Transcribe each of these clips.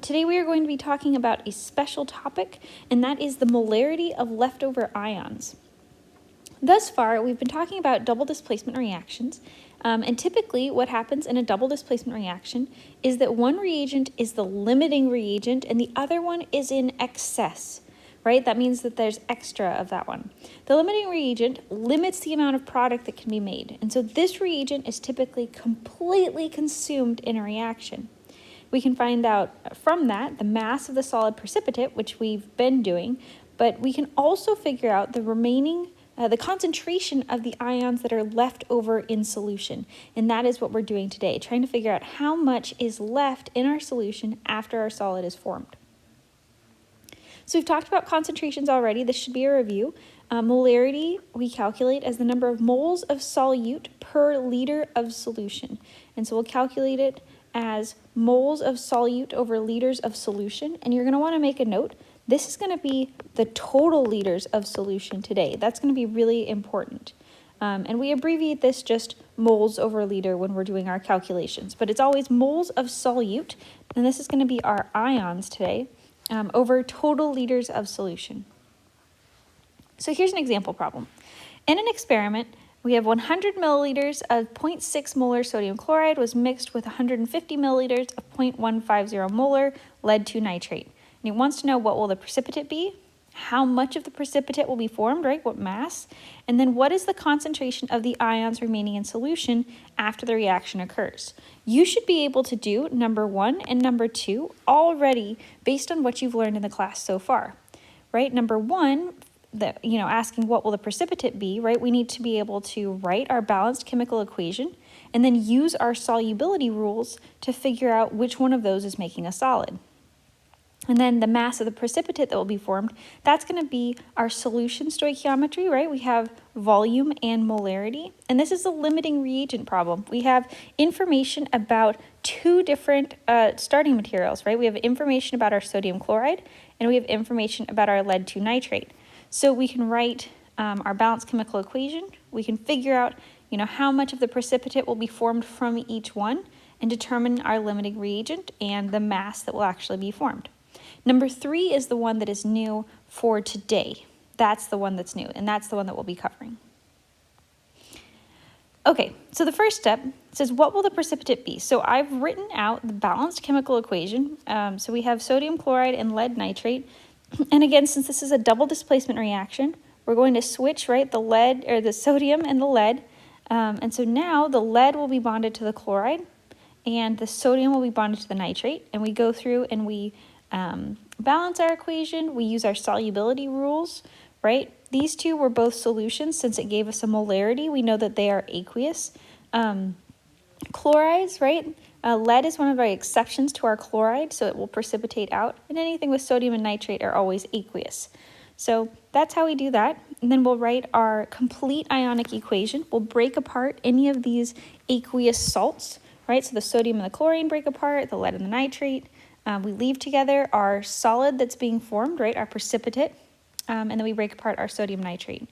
Today we are going to be talking about a special topic, and that is the molarity of leftover ions. Thus far, we've been talking about double displacement reactions, and typically what happens in a double displacement reaction is that one reagent is the limiting reagent and the other one is in excess, right? That means that there's extra of that one. The limiting reagent limits the amount of product that can be made, and so this reagent is typically completely consumed in a reaction. We can find out from that the mass of the solid precipitate, which we've been doing, but we can also figure out the remaining the concentration of the ions that are left over in solution. And that is what we're doing today, trying to figure out how much is left in our solution after our solid is formed. So we've talked about concentrations already. This should be a review. Molarity we calculate as the number of moles of solute per liter of solution. And so we'll calculate it as moles of solute over liters of solution. And you're going to want to make a note. This is going to be the total liters of solution today. That's going to be really important. And we abbreviate this just moles over liter when we're doing our calculations. But it's always moles of solute, and this is going to be our ions today, over total liters of solution. So here's an example problem. In an experiment, we have 100 milliliters of 0.6 molar sodium chloride was mixed with 150 milliliters of 0.150 molar lead-2 nitrate. And he wants to know what will the precipitate be, how much of the precipitate will be formed, right, what mass, and then what is the concentration of the ions remaining in solution after the reaction occurs. You should be able to do number 1 and number 2 already based on what you've learned in the class so far, right? Number 1, asking what will the precipitate be, right? We need to be able to write our balanced chemical equation and then use our solubility rules to figure out which one of those is making a solid. And then the mass of the precipitate that will be formed, that's going to be our solution stoichiometry, right? We have volume and molarity. And this is a limiting reagent problem. We have information about two different starting materials, right? We have information about our sodium chloride, and we have information about our lead-2 nitrate. So we can write our balanced chemical equation. We can figure out, how much of the precipitate will be formed from each one and determine our limiting reagent and the mass that will actually be formed. Number 3 is the one that is new for today. That's the one that's new, and that's the one that we'll be covering. Okay, so the first step says, what will the precipitate be? So I've written out the balanced chemical equation. So we have sodium chloride and lead nitrate. And again, since this is a double displacement reaction, we're going to switch, right, the lead or the sodium and the lead. And so now the lead will be bonded to the chloride and the sodium will be bonded to the nitrate. And we go through and we balance our equation. We use our solubility rules, right? These two were both solutions since it gave us a molarity. We know that they are aqueous. Chlorides, right? Lead is one of our exceptions to our chloride, so it will precipitate out. And anything with sodium and nitrate are always aqueous. So that's how we do that. And then we'll write our complete ionic equation. We'll break apart any of these aqueous salts, right? So the sodium and the chlorine break apart, the lead and the nitrate. We leave together our solid that's being formed, right, our precipitate, and then we break apart our sodium nitrate.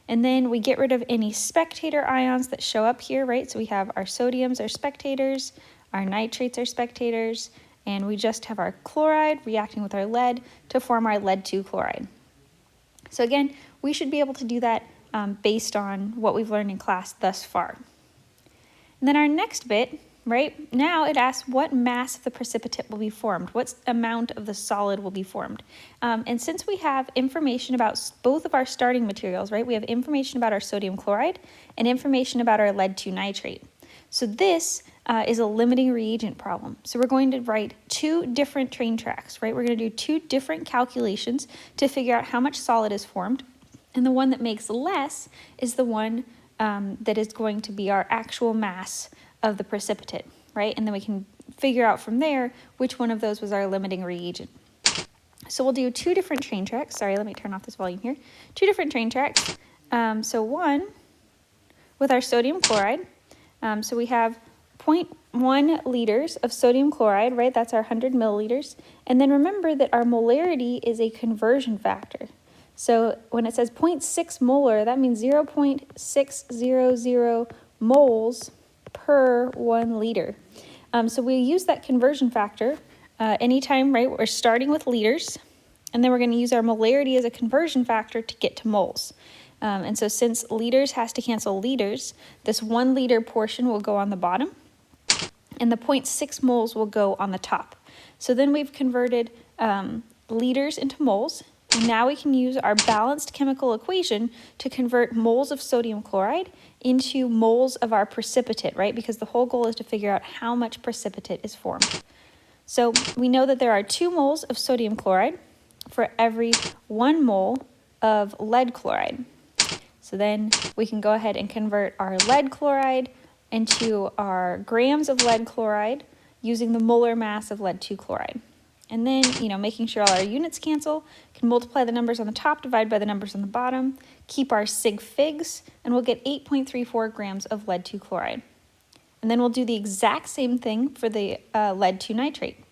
And then we get rid of any spectator ions that show up here, right? So we have our sodiums are spectators, our nitrates are spectators, and we just have our chloride reacting with our lead to form our lead-2 chloride. So again, we should be able to do that based on what we've learned in class thus far. And then our next bit, right, now it asks what mass of the precipitate will be formed, what amount of the solid will be formed. And since we have information about both of our starting materials, right, we have information about our sodium chloride and information about our lead-2 nitrate. So this is a limiting reagent problem. So we're going to write two different train tracks, right? We're going to do two different calculations to figure out how much solid is formed. And the one that makes less is the one that is going to be our actual mass of the precipitate, right? And then we can figure out from there which one of those was our limiting reagent. So we'll do two different train tracks. Sorry, let me turn off this volume here. Two different train tracks. So one with our sodium chloride. So we have 0.1 liters of sodium chloride, right? That's our 100 milliliters. And then remember that our molarity is a conversion factor. So when it says 0.6 molar, that means 0.600 moles per 1 liter. So we use that conversion factor anytime, right, we're starting with liters, and then we're going to use our molarity as a conversion factor to get to moles. And so since liters has to cancel liters, this 1 liter portion will go on the bottom, and the 0.6 moles will go on the top. So then we've converted liters into moles, and now we can use our balanced chemical equation to convert moles of sodium chloride into moles of our precipitate, right? Because the whole goal is to figure out how much precipitate is formed. So we know that there are 2 moles of sodium chloride for every 1 mole of lead chloride. So then we can go ahead and convert our lead chloride into our grams of lead chloride using the molar mass of lead 2 chloride. And then, making sure all our units cancel, can multiply the numbers on the top, divide by the numbers on the bottom, keep our sig figs, and we'll get 8.34 grams of lead 2 chloride. And then we'll do the exact same thing for the lead 2 nitrate.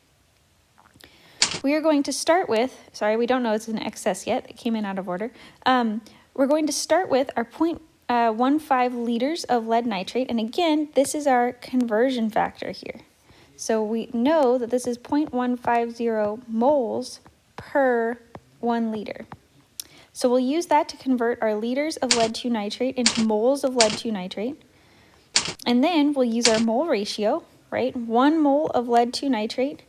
We are going to start with, sorry, we don't know it's in excess yet, it came in out of order. We're going to start with our 0.15 liters of lead nitrate, and again, this is our conversion factor here. So we know that this is 0.150 moles per 1 liter. So we'll use that to convert our liters of lead 2 nitrate into moles of lead 2 nitrate. And then we'll use our mole ratio, right? 1 mole of lead 2 nitrate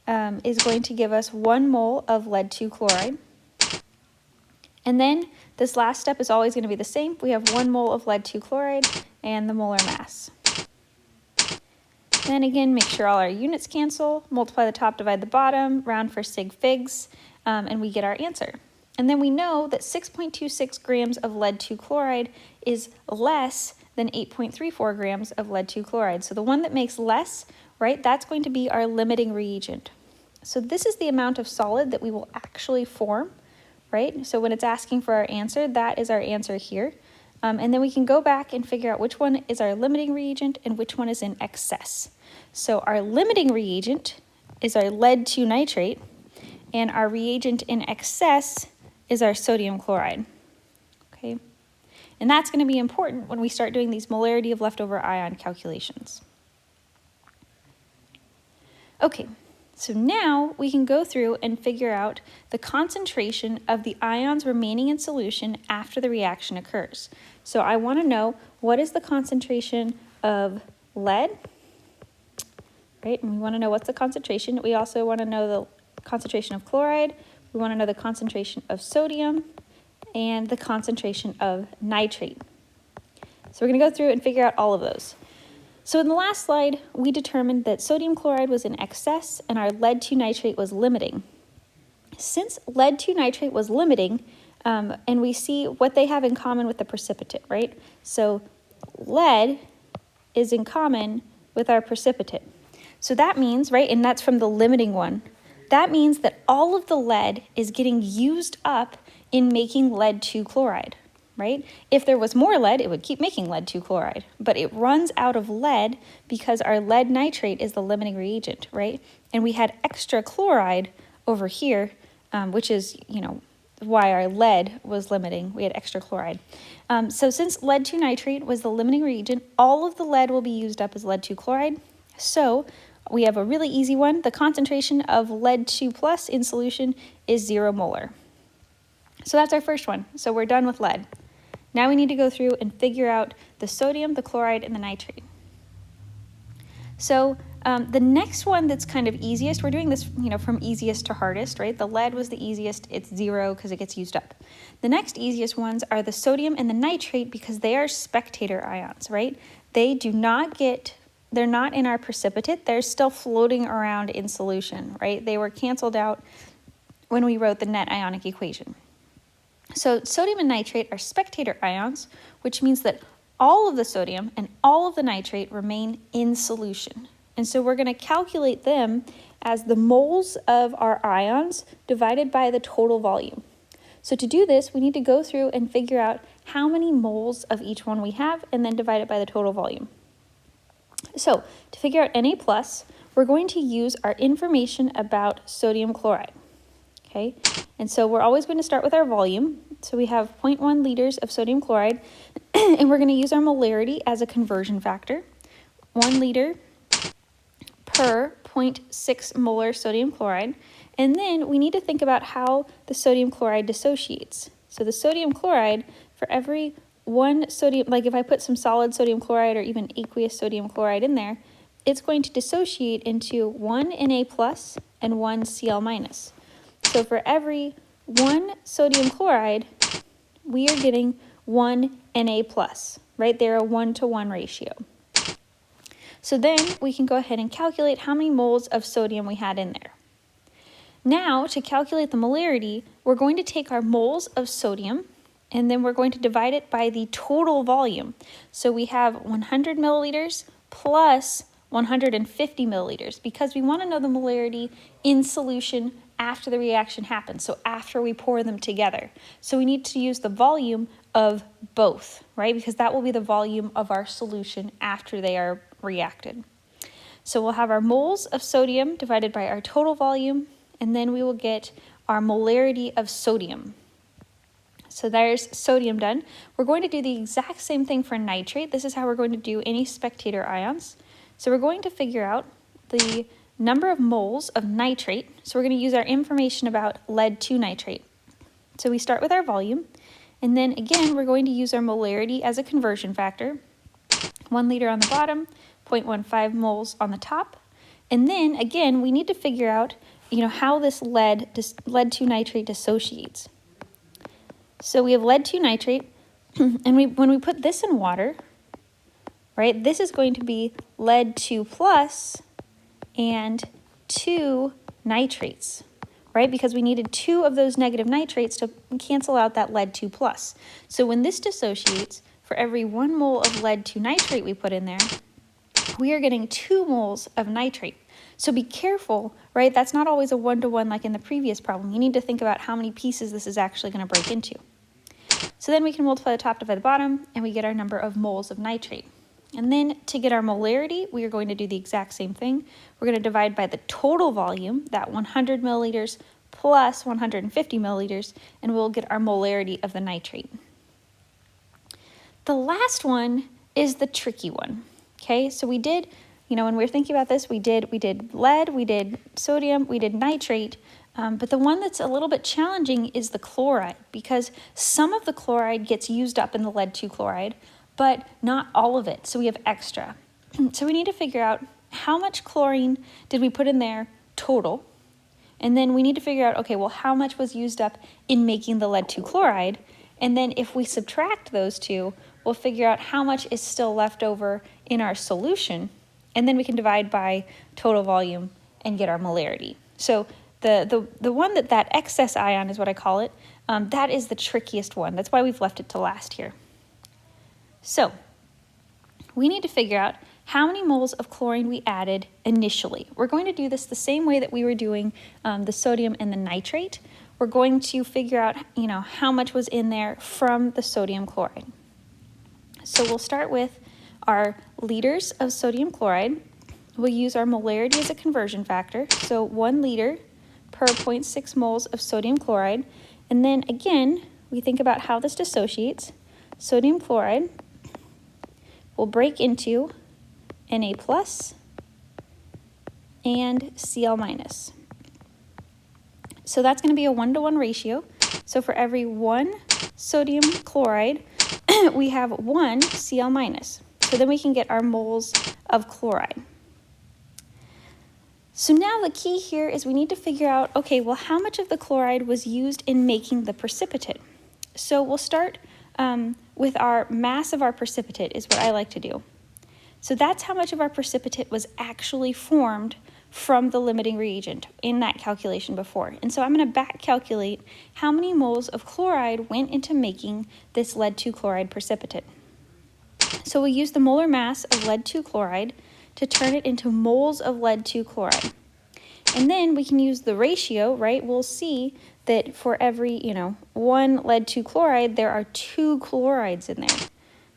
is going to give us 1 mole of lead 2 chloride. And then this last step is always going to be the same. We have 1 mole of lead 2 chloride and the molar mass. Then again, make sure all our units cancel, multiply the top, divide the bottom, round for sig figs, and we get our answer. And then we know that 6.26 grams of lead 2 chloride is less than 8.34 grams of lead 2 chloride. So the one that makes less, right, that's going to be our limiting reagent. So this is the amount of solid that we will actually form, right? So when it's asking for our answer, that is our answer here. And then we can go back and figure out which one is our limiting reagent and which one is in excess. So our limiting reagent is our lead 2 nitrate, and our reagent in excess is our sodium chloride. Okay, and that's going to be important when we start doing these molarity of leftover ion calculations. Okay, so now we can go through and figure out the concentration of the ions remaining in solution after the reaction occurs. So I want to know, what is the concentration of lead, right? And we want to know what's the concentration. We also want to know the concentration of chloride. We want to know the concentration of sodium and the concentration of nitrate. So we're going to go through and figure out all of those. So in the last slide, we determined that sodium chloride was in excess and our lead 2 nitrate was limiting. Since lead 2 nitrate was limiting, and we see what they have in common with the precipitate, right? So lead is in common with our precipitate. So that means, right, and that's from the limiting one, that means that all of the lead is getting used up in making lead 2 chloride. Right? If there was more lead, it would keep making lead 2 chloride, but it runs out of lead because our lead nitrate is the limiting reagent, right? And we had extra chloride over here, which is, why our lead was limiting. We had extra chloride. So since lead 2 nitrate was the limiting reagent, all of the lead will be used up as lead 2 chloride. So we have a really easy one. The concentration of lead 2 plus in solution is 0 molar. So that's our first one. So we're done with lead. Now we need to go through and figure out the sodium, the chloride, and the nitrate. So the next one that's kind of easiest, we're doing this, from easiest to hardest, right? The lead was the easiest, it's 0 because it gets used up. The next easiest ones are the sodium and the nitrate because they are spectator ions, right? They're not in our precipitate, they're still floating around in solution, right? They were canceled out when we wrote the net ionic equation. So sodium and nitrate are spectator ions, which means that all of the sodium and all of the nitrate remain in solution. And so we're going to calculate them as the moles of our ions divided by the total volume. So to do this, we need to go through and figure out how many moles of each one we have and then divide it by the total volume. So to figure out Na+, we're going to use our information about sodium chloride. Okay, and so we're always going to start with our volume. So we have 0.1 liters of sodium chloride, and we're going to use our molarity as a conversion factor. 1 liter per 0.6 molar sodium chloride. And then we need to think about how the sodium chloride dissociates. So the sodium chloride, for every one sodium, like if I put some solid sodium chloride or even aqueous sodium chloride in there, it's going to dissociate into 1 Na plus and 1 Cl minus. So for every 1 sodium chloride, we are getting 1 Na plus, right? They're a 1-to-1 ratio. So then we can go ahead and calculate how many moles of sodium we had in there. Now, to calculate the molarity, we're going to take our moles of sodium and then we're going to divide it by the total volume. So we have 100 milliliters plus 150 milliliters because we want to know the molarity in solution after the reaction happens, so after we pour them together. So we need to use the volume of both, right? Because that will be the volume of our solution after they are reacted. So we'll have our moles of sodium divided by our total volume, and then we will get our molarity of sodium. So there's sodium done. We're going to do the exact same thing for nitrate. This is how we're going to do any spectator ions. So we're going to figure out the number of moles of nitrate. So we're going to use our information about lead-2 nitrate. So we start with our volume, and then again, we're going to use our molarity as a conversion factor. 1 liter on the bottom, 0.15 moles on the top. And then again, we need to figure out, how this lead-2 nitrate dissociates. So we have lead-2 nitrate, and when we put this in water, right, this is going to be lead-2 plus and 2 nitrates, right? Because we needed 2 of those negative nitrates to cancel out that lead-2 plus. So when this dissociates, for every 1 mole of lead-2 nitrate we put in there, we are getting 2 moles of nitrate. So be careful, right? That's not always a 1-to-1 like in the previous problem. You need to think about how many pieces this is actually going to break into. So then we can multiply the top by the bottom, and we get our number of moles of nitrate. And then to get our molarity, we are going to do the exact same thing. We're going to divide by the total volume, that 100 milliliters plus 150 milliliters, and we'll get our molarity of the nitrate. The last one is the tricky one, okay? So we did, when we were thinking about this, we did lead, we did sodium, we did nitrate, but the one that's a little bit challenging is the chloride, because some of the chloride gets used up in the lead-2 chloride, but not all of it, so we have extra. So we need to figure out how much chlorine did we put in there total, and then we need to figure out, okay, well, how much was used up in making the lead-2 chloride, and then if we subtract those two, we'll figure out how much is still left over in our solution, and then we can divide by total volume and get our molarity. So the one that excess ion is what I call it, that is the trickiest one. That's why we've left it to last here. So we need to figure out how many moles of chlorine we added initially. We're going to do this the same way that we were doing the sodium and the nitrate. We're going to figure out, how much was in there from the sodium chloride. So we'll start with our liters of sodium chloride. We'll use our molarity as a conversion factor. So 1 liter per 0.6 moles of sodium chloride. And then again, we think about how this dissociates. Sodium chloride will break into Na plus and Cl minus. So that's going to be a 1-to-1 ratio. So for every 1 sodium chloride, we have 1 Cl minus. So then we can get our moles of chloride. So now the key here is we need to figure out, okay, well, how much of the chloride was used in making the precipitate? So we'll start with our mass of our precipitate is what I like to do. So that's how much of our precipitate was actually formed from the limiting reagent in that calculation before. And so I'm going to back calculate how many moles of chloride went into making this lead-2 chloride precipitate. So we'll use the molar mass of lead-2 chloride to turn it into moles of lead-2 chloride. And then we can use the ratio, right? We'll see that for every, 1 lead-2 chloride, there are 2 chlorides in there.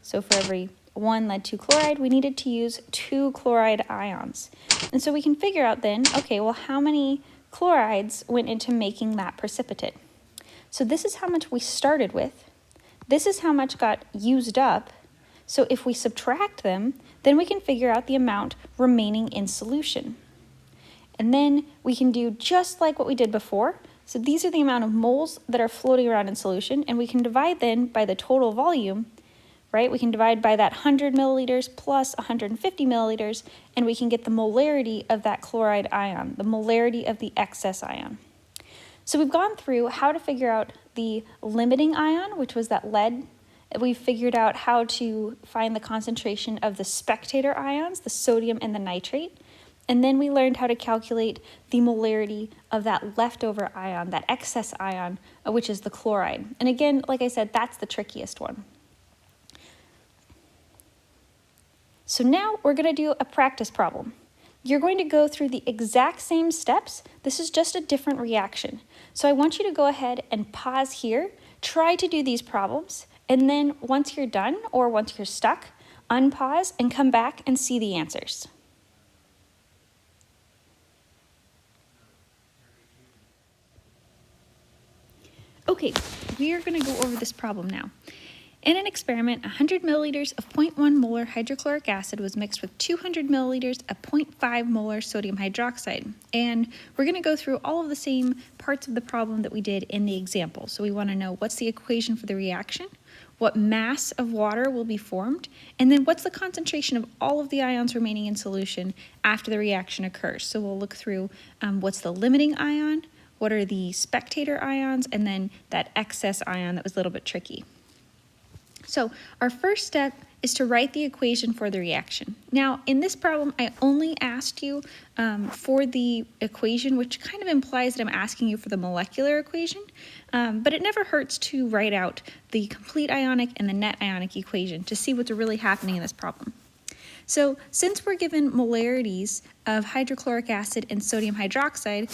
So for every 1 lead-2 chloride, we needed to use 2 chloride ions. And so we can figure out then, okay, well, how many chlorides went into making that precipitate? So this is how much we started with. This is how much got used up. So if we subtract them, then we can figure out the amount remaining in solution. And then we can do just like what we did before. So these are the amount of moles that are floating around in solution, and we can divide then by the total volume, right? We can divide by that 100 milliliters plus 150 milliliters, and we can get the molarity of that chloride ion, the molarity of the excess ion. So we've gone through how to figure out the limiting ion, which was that lead. We've figured out how to find the concentration of the spectator ions, the sodium and the nitrate. And then we learned how to calculate the molarity of that leftover ion, that excess ion, which is the chloride. And again, like I said, that's the trickiest one. So now we're going to do a practice problem. You're going to go through the exact same steps. This is just a different reaction. So I want you to go ahead and pause here, try to do these problems, and then once you're done or once you're stuck, unpause and come back and see the answers. Okay, we are going to go over this problem now. In an experiment, 100 milliliters of 0.1 molar hydrochloric acid was mixed with 200 milliliters of 0.5 molar sodium hydroxide. And we're going to go through all of the same parts of the problem that we did in the example. So we want to know what's the equation for the reaction, what mass of water will be formed, and then what's the concentration of all of the ions remaining in solution after the reaction occurs. So we'll look through what's the limiting ion, what are the spectator ions, and then that excess ion that was a little bit tricky. So our first step is to write the equation for the reaction. Now, in this problem, I only asked you for the equation, which kind of implies that I'm asking you for the molecular equation, but it never hurts to write out the complete ionic and the net ionic equation to see what's really happening in this problem. So since we're given molarities of hydrochloric acid and sodium hydroxide,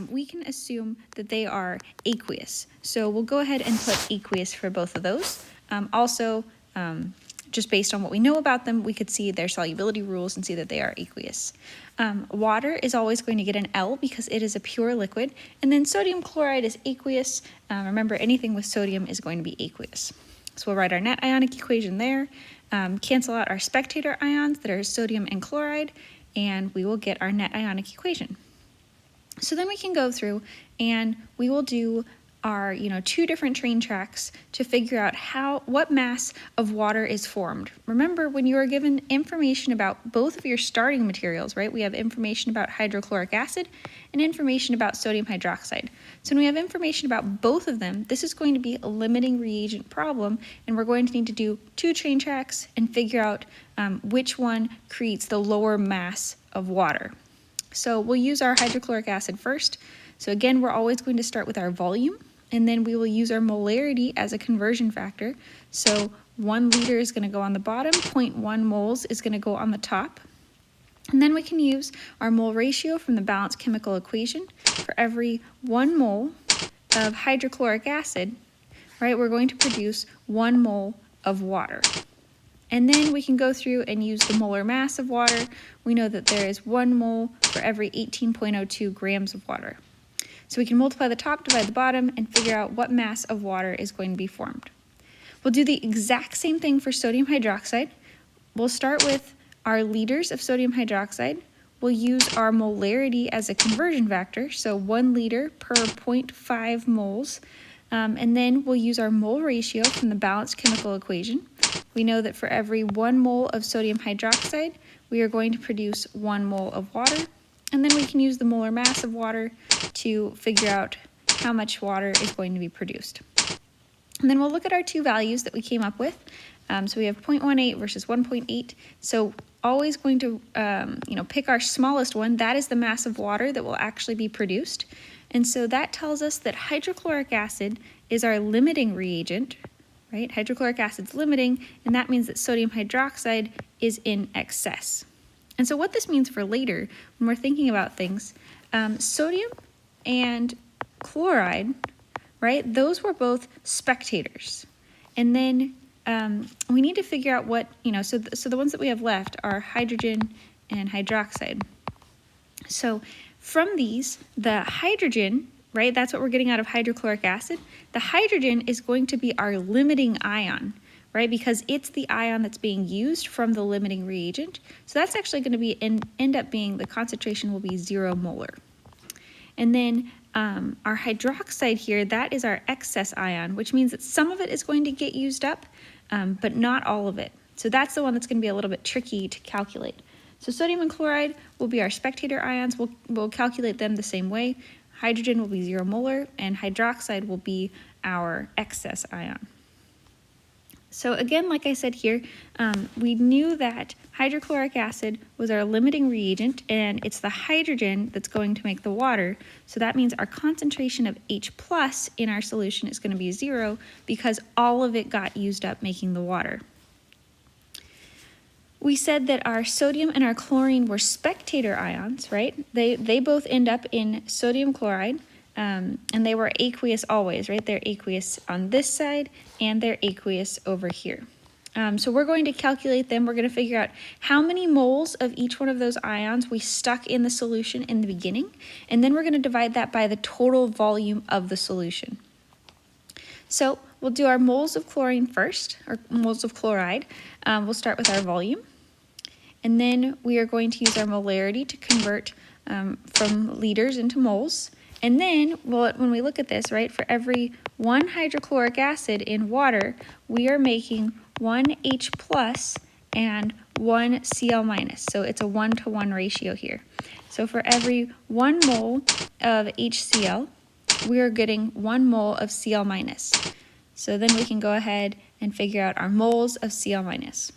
we can assume that they are aqueous. So we'll go ahead and put aqueous for both of those. Just based on what we know about them, we could see their solubility rules and see that they are aqueous. Water is always going to get an L because it is a pure liquid, and then sodium chloride is aqueous. Remember, anything with sodium is going to be aqueous. So we'll write our net ionic equation there, cancel out our spectator ions that are sodium and chloride, and we will get our net ionic equation. So then we can go through and we will do our two different train tracks to figure out what mass of water is formed. Remember, when you are given information about both of your starting materials, right? We have information about hydrochloric acid and information about sodium hydroxide. So when we have information about both of them, this is going to be a limiting reagent problem, and we're going to need to do two train tracks and figure out which one creates the lower mass of water. So we'll use our hydrochloric acid first. So again, we're always going to start with our volume, and then we will use our molarity as a conversion factor. So 1 liter is going to go on the bottom, 0.1 moles is going to go on the top. And then we can use our mole ratio from the balanced chemical equation. For every 1 mole of hydrochloric acid, right, we're going to produce 1 mole of water. And then we can go through and use the molar mass of water. We know that there is 1 mole for every 18.02 grams of water. So we can multiply the top, divide the bottom, and figure out what mass of water is going to be formed. We'll do the exact same thing for sodium hydroxide. We'll start with our liters of sodium hydroxide. We'll use our molarity as a conversion factor, so 1 liter per 0.5 moles. And then we'll use our mole ratio from the balanced chemical equation. We know that for every 1 mole of sodium hydroxide, we are going to produce 1 mole of water. And then we can use the molar mass of water to figure out how much water is going to be produced. And then we'll look at our two values that we came up with. So we have 0.18 versus 1.8. So always going to pick our smallest one. That is the mass of water that will actually be produced. And so that tells us that hydrochloric acid is our limiting reagent, right? Hydrochloric acid's limiting, and that means that sodium hydroxide is in excess. And so what this means for later, when we're thinking about things, sodium and chloride, right, those were both spectators. And then we need to figure out what, so the ones that we have left are hydrogen and hydroxide. So from these, the hydrogen, right, that's what we're getting out of hydrochloric acid. The hydrogen is going to be our limiting ion, right? Because it's the ion that's being used from the limiting reagent. So that's actually going to be end up being, the concentration will be 0 molar. And then our hydroxide here, that is our excess ion, which means that some of it is going to get used up, but not all of it. So that's the one that's going to be a little bit tricky to calculate. So sodium and chloride will be our spectator ions. We'll calculate them the same way. Hydrogen will be 0 molar, and hydroxide will be our excess ion. So again, like I said here, we knew that hydrochloric acid was our limiting reagent, and it's the hydrogen that's going to make the water. So that means our concentration of H plus in our solution is going to be 0 because all of it got used up making the water. We said that our sodium and our chlorine were spectator ions, right? They both end up in sodium chloride. And they were aqueous always, right? They're aqueous on this side and they're aqueous over here. So we're going to calculate them. We're going to figure out how many moles of each one of those ions we stuck in the solution in the beginning, and then we're going to divide that by the total volume of the solution. So we'll do our moles of chlorine first, or moles of chloride. We'll start with our volume, and then we are going to use our molarity to convert from liters into moles. And then, well, when we look at this, right, for every 1 hydrochloric acid in water, we are making 1 H plus and 1 Cl minus. So it's a 1-to-1 ratio here. So for every 1 mole of HCl, we are getting 1 mole of Cl minus. So then we can go ahead and figure out our moles of Cl minus.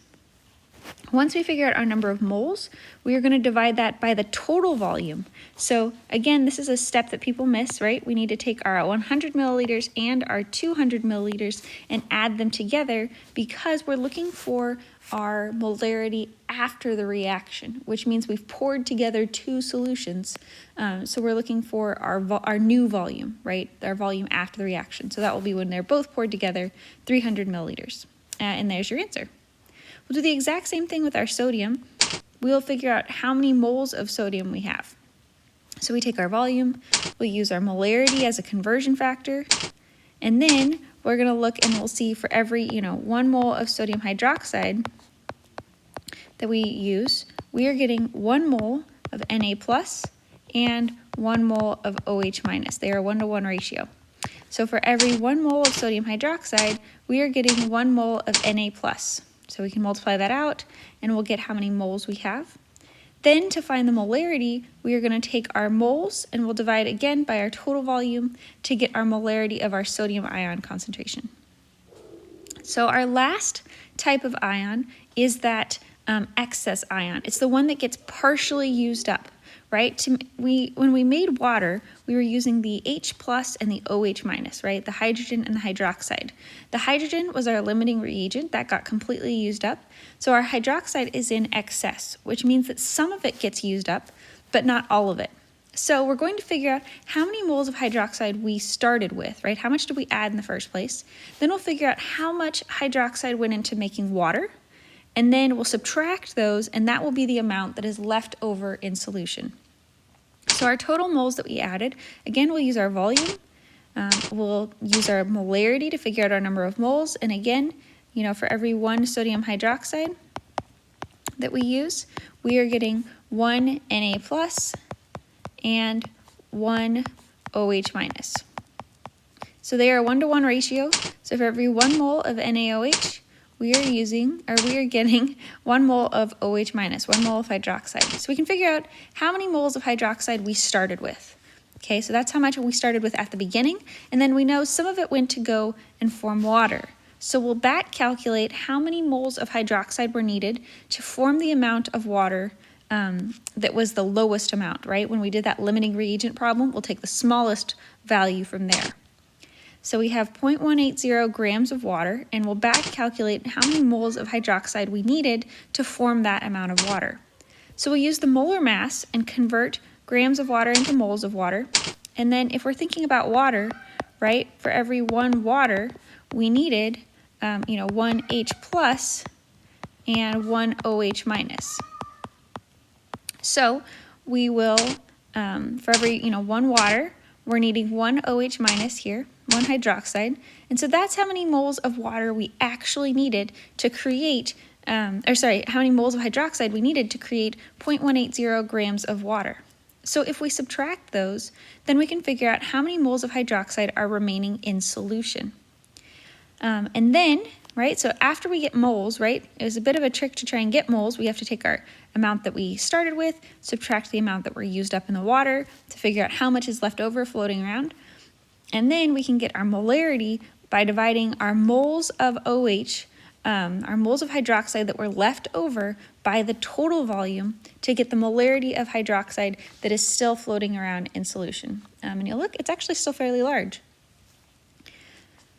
Once we figure out our number of moles, we are going to divide that by the total volume. So again, this is a step that people miss, right? We need to take our 100 milliliters and our 200 milliliters and add them together because we're looking for our molarity after the reaction, which means we've poured together 2 solutions. So we're looking for our new volume, right? Our volume after the reaction. So that will be when they're both poured together, 300 milliliters. And there's your answer. We'll do the exact same thing with our sodium. We'll figure out how many moles of sodium we have. So we take our volume, we'll use our molarity as a conversion factor, and then we're going to look and we'll see for every 1 mole of sodium hydroxide that we use, we are getting 1 mole of Na plus and 1 mole of OH minus. They are a 1-to-1 ratio. So for every 1 mole of sodium hydroxide, we are getting 1 mole of Na plus. So we can multiply that out and we'll get how many moles we have. Then to find the molarity, we are going to take our moles and we'll divide again by our total volume to get our molarity of our sodium ion concentration. So our last type of ion is that excess ion. It's the one that gets partially used up, right? When we made water, we were using the H plus and the OH minus, right? The hydrogen and the hydroxide. The hydrogen was our limiting reagent that got completely used up. So our hydroxide is in excess, which means that some of it gets used up, but not all of it. So we're going to figure out how many moles of hydroxide we started with, right? How much did we add in the first place? Then we'll figure out how much hydroxide went into making water, and then we'll subtract those, and that will be the amount that is left over in solution. So our total moles that we added, again, we'll use our volume, we'll use our molarity to figure out our number of moles, and again, for every 1 sodium hydroxide that we use, we are getting 1 Na plus and 1 OH minus. So they are a 1-to-1 ratio, so for every 1 mole of NaOH, we are getting 1 mole of OH minus, 1 mole of hydroxide. So we can figure out how many moles of hydroxide we started with. Okay, so that's how much we started with at the beginning, and then we know some of it went to go and form water. So we'll back calculate how many moles of hydroxide were needed to form the amount of water that was the lowest amount, right? When we did that limiting reagent problem, we'll take the smallest value from there. So we have 0.180 grams of water, and we'll back calculate how many moles of hydroxide we needed to form that amount of water. So we'll use the molar mass and convert grams of water into moles of water. And then if we're thinking about water, right, for every 1 water, we needed, 1 H plus and 1 OH minus. So we will, for every, 1 water, we're needing 1 OH minus here, 1 hydroxide. And so that's how many moles of water we actually needed to create, how many moles of hydroxide we needed to create 0.180 grams of water. So if we subtract those, then we can figure out how many moles of hydroxide are remaining in solution. And then, right, so after we get moles, right, it was a bit of a trick to try and get moles. We have to take our amount that we started with, subtract the amount that were used up in the water to figure out how much is left over floating around. And then we can get our molarity by dividing our moles of OH, our moles of hydroxide that were left over by the total volume to get the molarity of hydroxide that is still floating around in solution. And you'll look, it's actually still fairly large.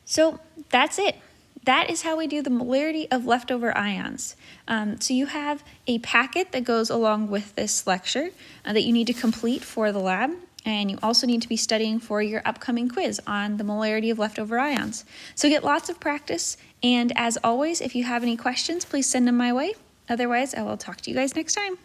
So that's it. That is how we do the molarity of leftover ions. So you have a packet that goes along with this lecture that you need to complete for the lab. And you also need to be studying for your upcoming quiz on the molarity of leftover ions. So get lots of practice. And as always, if you have any questions, please send them my way. Otherwise, I will talk to you guys next time.